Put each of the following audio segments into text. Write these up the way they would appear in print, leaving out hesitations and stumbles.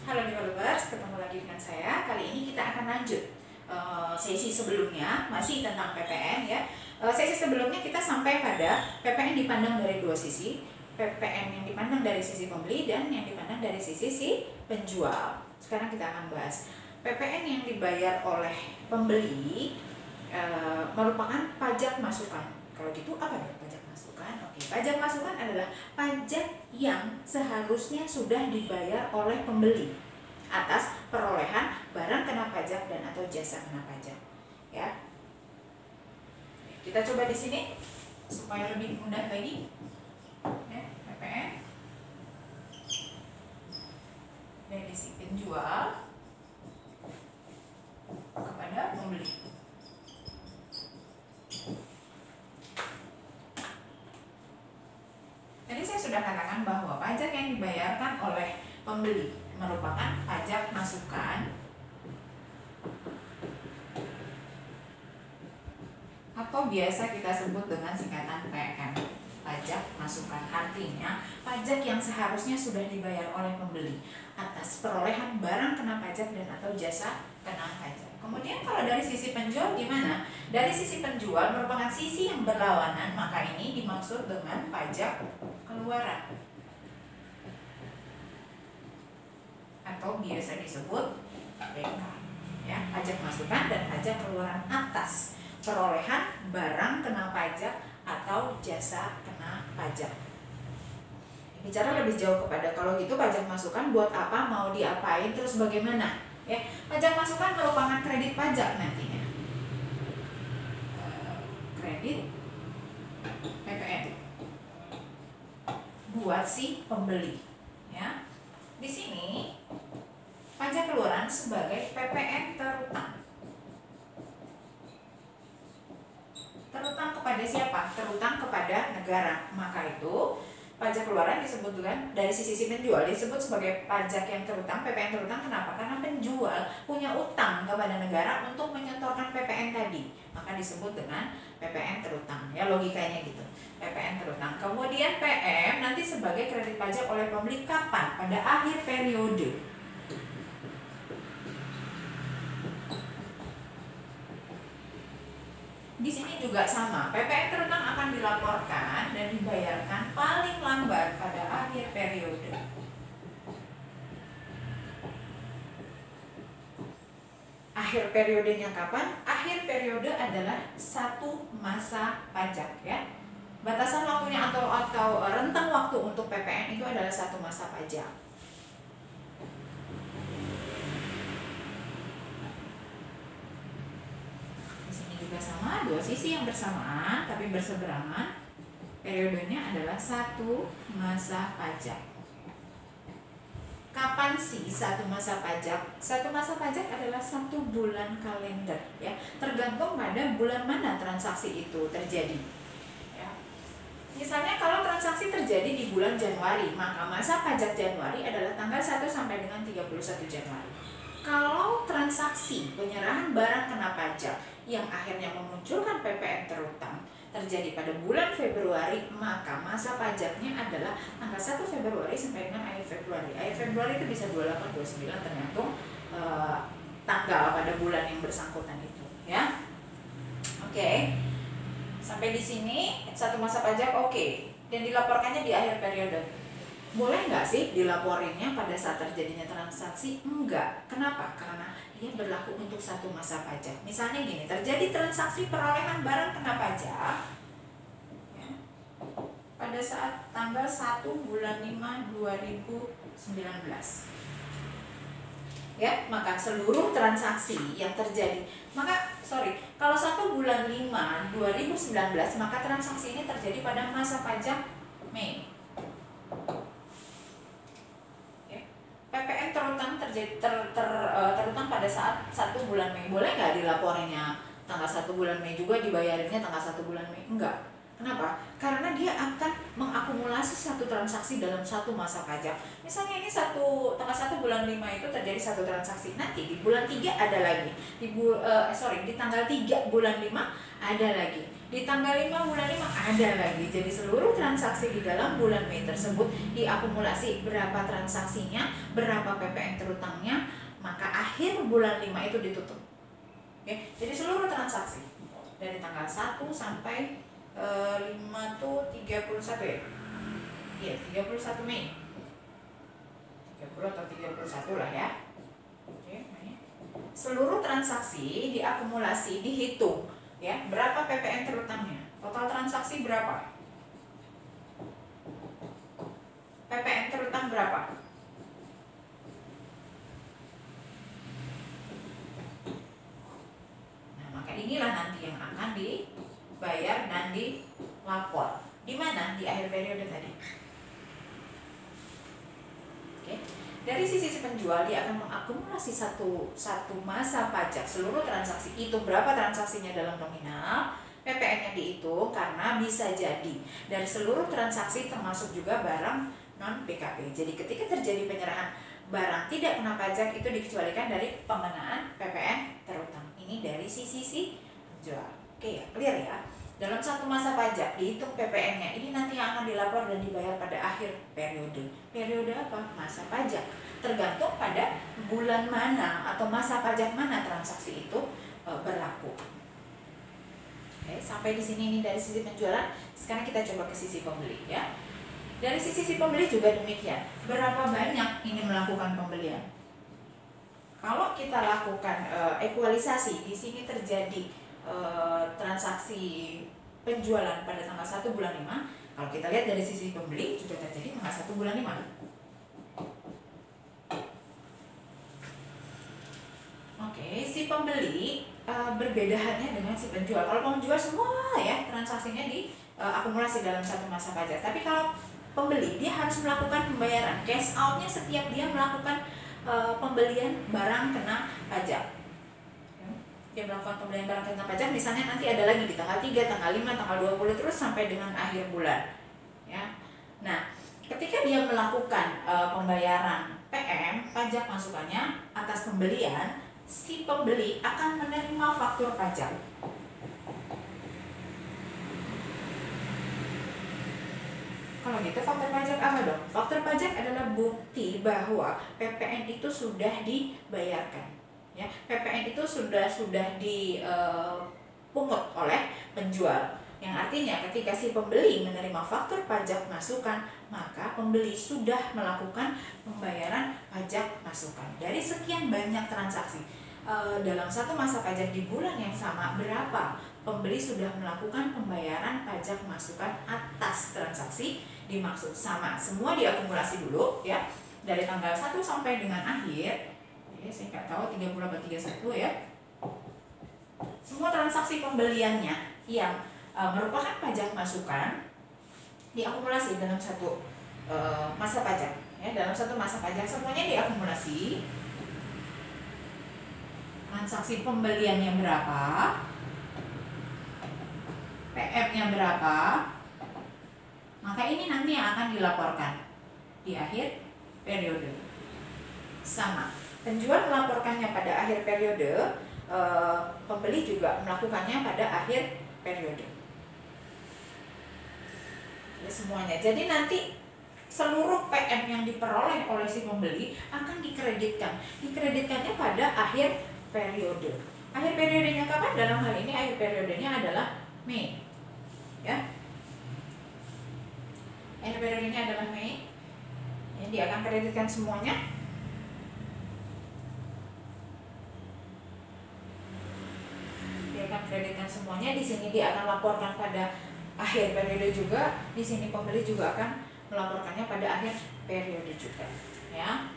Halo developers, ketemu lagi dengan saya. Kali ini kita akan lanjut sesi sebelumnya, masih tentang PPN ya. Sesi sebelumnya kita sampai pada PPN dipandang dari dua sisi, PPN yang dipandang dari sisi pembeli dan yang dipandang dari sisi si penjual. Sekarang kita akan bahas PPN yang dibayar oleh pembeli merupakan pajak masukan. Kalau gitu apa nih pajak masukan? Oke, pajak masukan adalah pajak yang seharusnya sudah dibayar oleh pembeli atas perolehan barang kena pajak dan atau jasa kena pajak. Ya. Kita coba di sini supaya lebih mudah lagi. Ya, PPN dari si penjual kepada pembeli. Tadi saya sudah katakan bahwa pajak yang dibayarkan oleh pembeli merupakan pajak masukan atau biasa kita sebut dengan singkatan PM, pajak masukan. Artinya pajak yang seharusnya sudah dibayar oleh pembeli atas perolehan barang kena pajak dan atau jasa kena pajak. Kemudian kalau dari sisi penjual gimana? Dari sisi penjual merupakan sisi yang berlawanan, maka ini dimaksud dengan pajak keluaran atau biasa disebut PK, ya, pajak masukan dan pajak keluaran atas perolehan barang kena pajak atau jasa kena pajak. Bicara lebih jauh kepada kalau gitu pajak masukan buat apa, mau diapain, terus bagaimana? Ya, pajak masukan merupakan kredit pajak nantinya. Kredit PPN buat si pembeli, ya. Di sini pajak keluaran sebagai PPN terutang. Terutang kepada siapa? Terutang kepada negara. Maka itu pajak keluaran disebut dengan dari sisi penjual disebut sebagai pajak yang terutang, PPN terutang. Kenapa? Karena penjual punya utang kepada negara untuk menyetorkan PPN tadi, maka disebut dengan PPN terutang. Ya, logikanya gitu. PPN terutang. Kemudian PM nanti sebagai kredit pajak oleh pembeli kapan? Pada akhir periode. Di sini juga sama, PPN terutang akan dilaporkan dan dibayarkan paling lambat pada akhir periode. Akhir periodenya kapan? Akhir periode adalah satu masa pajak, ya. Batasan waktunya atau rentang waktu untuk PPN itu adalah satu masa pajak. Juga sama, dua sisi yang bersamaan tapi berseberangan, periodenya adalah satu masa pajak. Kapan sih satu masa pajak? Satu masa pajak adalah 1 bulan kalender, ya, tergantung pada bulan mana transaksi itu terjadi, ya. Misalnya kalau transaksi terjadi di bulan Januari, maka masa pajak Januari adalah tanggal 1 sampai dengan 31 Januari. Kalau transaksi penyerahan barang kena pajak yang akhirnya memunculkan PPN terutang terjadi pada bulan Februari, maka masa pajaknya adalah tanggal 1 Februari sampai dengan akhir Februari. Akhir Februari itu bisa 28, 29 tergantung tanggal pada bulan yang bersangkutan itu, ya. Oke. Sampai di sini satu masa pajak oke. Dan dilaporkannya di akhir periode. Boleh nggak sih dilaporinnya pada saat terjadinya transaksi? Enggak. Kenapa? Karena dia berlaku untuk satu masa pajak. Misalnya gini, terjadi transaksi perolehan barang kena pajak, ya, pada saat tanggal 1 bulan 5 2019. Ya, maka seluruh transaksi yang terjadi, kalau 1 bulan 5 2019, maka transaksi ini terjadi pada masa pajak Mei. PPN terutang terjadi terutang pada saat 1 bulan Mei. Boleh nggak dilaporinnya tanggal 1 bulan Mei juga dibayarinnya tanggal 1 bulan Mei? Enggak. Kenapa? Karena dia akan mengakumulasi satu transaksi dalam satu masa pajak. Misalnya ini tanggal 1 bulan 5 itu terjadi satu transaksi. Nanti di bulan 3 ada lagi. Di tanggal 3 bulan 5 ada lagi. Di tanggal 5 bulan 5 ada lagi. Jadi seluruh transaksi di dalam bulan Mei tersebut diakumulasi, berapa transaksinya, berapa PPN terutangnya, maka akhir bulan 5 itu ditutup. Oke, jadi seluruh transaksi dari tanggal 1 sampai 5 tuh 31 ya? Iya, 31 Mei. 30 atau 31 lah ya. Oke, seluruh transaksi diakumulasi, dihitung ya, berapa PPN terutangnya, total transaksi berapa, PPN terutang berapa. Nah, maka inilah nanti yang akan dibayar dan dilapor. Di mana? Di akhir periode tadi. Oke. Dari sisi penjual, dia akan mengakumulasi satu masa pajak seluruh transaksi. Itu berapa transaksinya dalam nominal, PPN yang dihitung, karena bisa jadi dari seluruh transaksi termasuk juga barang non PKP. Jadi ketika terjadi penyerahan barang tidak kena pajak, itu dikecualikan dari pengenaan PPN terutang. Ini dari sisi penjual. Oke ya, clear ya. Dalam satu masa pajak dihitung PPN-nya, ini nanti yang akan dilapor dan dibayar pada akhir periode. Periode apa? Masa pajak. Tergantung pada bulan mana atau masa pajak mana transaksi itu berlaku. Oke, sampai di sini ini dari sisi penjualan. Sekarang kita coba ke sisi pembeli ya. Dari sisi pembeli juga demikian. Berapa banyak ini melakukan pembelian? Kalau kita lakukan ekualisasi, di sini terjadi transaksi penjualan pada tanggal 1 bulan 5. Kalau kita lihat dari sisi pembeli juga terjadi tanggal 1 bulan 5. Oke, si pembeli berbeda halnya dengan si penjual. Kalau penjual semua ya transaksinya diakumulasi dalam satu masa pajak. Tapi kalau pembeli dia harus melakukan pembayaran cash out-nya setiap dia melakukan pembelian barang kena pajak. Dia melakukan pembelian barang kena pajak, misalnya nanti ada lagi di tanggal 3, tanggal 5, tanggal 20 terus sampai dengan akhir bulan. Ya. Nah, ketika dia melakukan pembayaran PM, pajak masukannya atas pembelian, si pembeli akan menerima faktur pajak. Kalau gitu faktur pajak apa dong? Faktur pajak adalah bukti bahwa PPN itu sudah dibayarkan. Ya, PPN itu sudah dipungut oleh penjual. Yang artinya ketika si pembeli menerima faktur pajak masukan, maka pembeli sudah melakukan pembayaran pajak masukan. Dari sekian banyak transaksi dalam satu masa pajak di bulan yang sama, berapa pembeli sudah melakukan pembayaran pajak masukan atas transaksi dimaksud. Sama, semua diakumulasi dulu ya, dari tanggal 1 sampai dengan akhir. Saya nggak tahu 30 atau 31 ya. Semua transaksi pembeliannya yang merupakan pajak masukan diakumulasi dalam satu masa pajak ya, dalam satu masa pajak semuanya diakumulasi. Transaksi pembeliannya berapa, PM-nya berapa, maka ini nanti yang akan dilaporkan di akhir periode. Sama, penjual melaporkannya pada akhir periode, pembeli juga melakukannya pada akhir periode. Ya, semuanya. Jadi nanti seluruh PM yang diperoleh oleh si pembeli akan dikreditkan. Dikreditkannya pada akhir periode. Akhir periodenya kapan? Dalam hal ini akhir periodenya adalah Mei. Ya. Akhir periodenya adalah Mei. Jadi dia akan kreditkan semuanya. Kreditkan semuanya, di sini dia akan laporkan pada akhir periode juga, di sini pembeli juga akan melaporkannya pada akhir periode juga ya,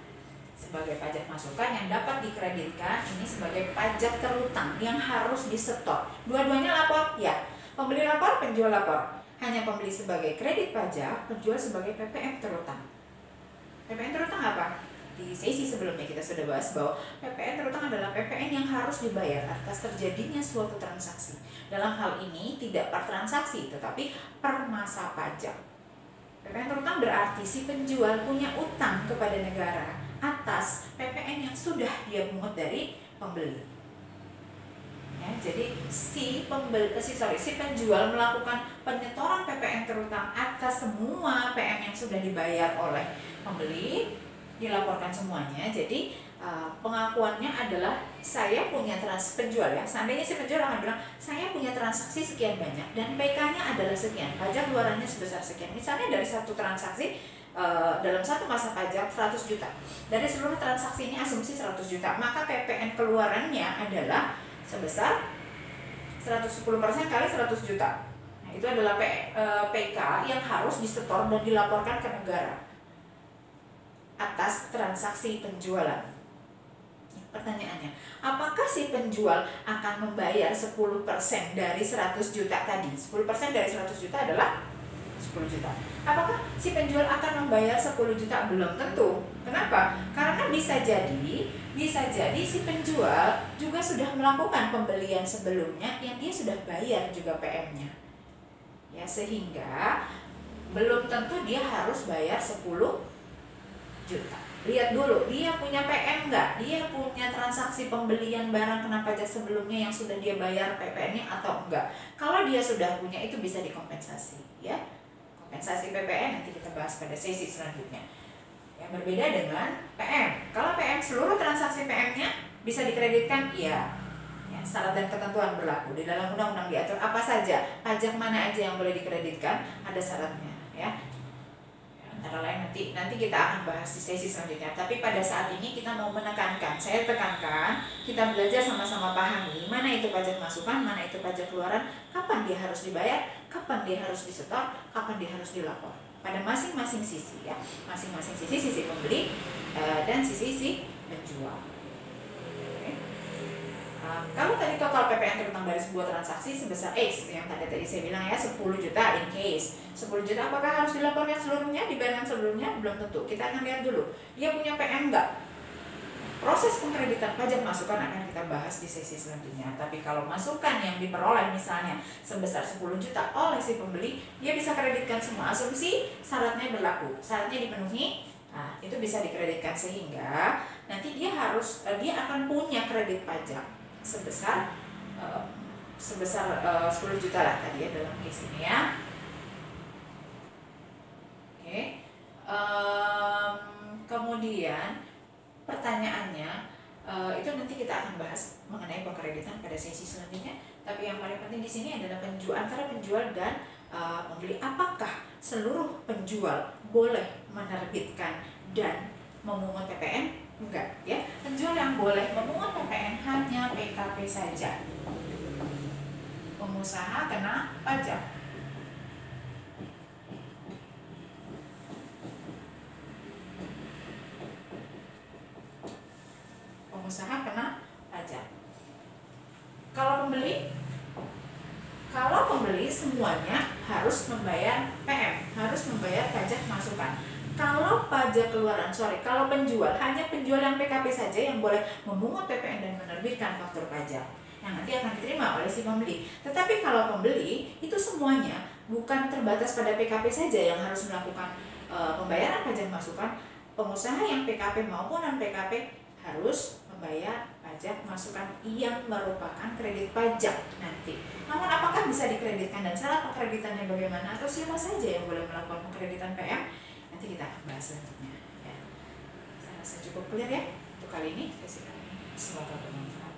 sebagai pajak masukan yang dapat dikreditkan. Ini sebagai pajak terutang yang harus disetor. Dua-duanya lapor ya, pembeli lapor, penjual lapor. Hanya pembeli sebagai kredit pajak, penjual sebagai PPN terutang. PPN terutang apa? Di sesi sebelumnya kita sudah bahas bahwa PPN terutang adalah PPN yang harus dibayar atas terjadinya suatu transaksi. Dalam hal ini tidak per transaksi tetapi per masa pajak. PPN terutang berarti si penjual punya utang kepada negara atas PPN yang sudah dia pungut dari pembeli. Ya, jadi si penjual melakukan penyetoran PPN terutang atas semua PM yang sudah dibayar oleh pembeli, dilaporkan semuanya. Jadi pengakuannya adalah saya punya penjual ya. Seandainya si penjual akan bilang saya punya transaksi sekian banyak dan PK-nya adalah sekian, pajak keluarannya sebesar sekian. Misalnya dari satu transaksi dalam satu masa pajak 100 juta. Dari seluruh transaksi ini asumsi 100 juta, maka PPN keluarannya adalah sebesar 110% kali 100 juta. Nah, itu adalah PK yang harus disetor dan dilaporkan ke negara atas transaksi penjualan. Pertanyaannya, apakah si penjual akan membayar 10% dari 100 juta tadi? 10% dari 100 juta adalah 10 juta. Apakah si penjual akan membayar 10 juta? Belum tentu. Kenapa? Karena bisa jadi si penjual juga sudah melakukan pembelian sebelumnya yang dia sudah bayar juga PM-nya. Ya, sehingga belum tentu dia harus bayar 10 juta. Lihat dulu, dia punya PM nggak? Dia punya transaksi pembelian barang kena pajak sebelumnya yang sudah dia bayar PPN-nya atau enggak? Kalau dia sudah punya, itu bisa dikompensasi, ya. Kompensasi PPN nanti kita bahas pada sesi selanjutnya. Yang berbeda dengan PM. Kalau PM seluruh transaksi PM-nya bisa dikreditkan, iya. Ya, syarat dan ketentuan berlaku. Di dalam undang-undang diatur apa saja, pajak mana aja yang boleh dikreditkan, ada syaratnya, ya. Antara lain nanti kita akan bahas di sesi selanjutnya. Tapi pada saat ini kita mau menekankan, saya tekankan, kita belajar sama-sama pahami mana itu pajak masukan, mana itu pajak keluaran, kapan dia harus dibayar, kapan dia harus disetor, kapan dia harus dilapor. Pada masing-masing sisi ya, masing-masing sisi pembeli dan sisi penjual. Kalau tadi total PPN terutang dari sebuah transaksi sebesar X, yang tadi saya bilang ya 10 juta in case 10 juta, apakah harus dilaporkan seluruhnya, dibayarkan seluruhnya? Belum tentu. Kita akan lihat dulu dia punya PM enggak. Proses pengkreditan pajak masukan akan kita bahas di sesi selanjutnya. Tapi kalau masukan yang diperoleh misalnya sebesar 10 juta oleh si pembeli, dia bisa kreditkan semua. Asumsi syaratnya berlaku, syaratnya dipenuhi, nah itu bisa dikreditkan sehingga nanti dia akan punya kredit pajak sebesar 10 juta lah tadi ya dalam case ini ya. Oke. Kemudian pertanyaannya itu nanti kita akan bahas mengenai pengkreditan pada sesi selanjutnya. Tapi yang paling penting di sini adalah antara penjual dan pembeli. Apakah seluruh penjual boleh menerbitkan dan memungut PPN? Enggak, ya. Penjual yang boleh memungut PPN hanya PKP saja. Pengusaha kena pajak. Pengusaha kena pajak. Kalau pembeli semuanya harus membayar PM, harus membayar pajak masukan. Kalau kalau penjual, hanya penjual yang PKP saja yang boleh memungut PPN dan menerbitkan faktur pajak yang nanti akan diterima oleh si pembeli. Tetapi kalau pembeli, itu semuanya bukan terbatas pada PKP saja yang harus melakukan pembayaran pajak masukan. Pengusaha yang PKP maupun non-PKP harus membayar pajak masukan yang merupakan kredit pajak nanti. Namun apakah bisa dikreditkan dan syarat pengkreditannya bagaimana atau siapa saja yang boleh melakukan pengkreditan PM? Nanti kita akan bahas selanjutnya ya. Saya rasa cukup clear ya untuk kali ini, sesi kali ini. Semoga bermanfaat.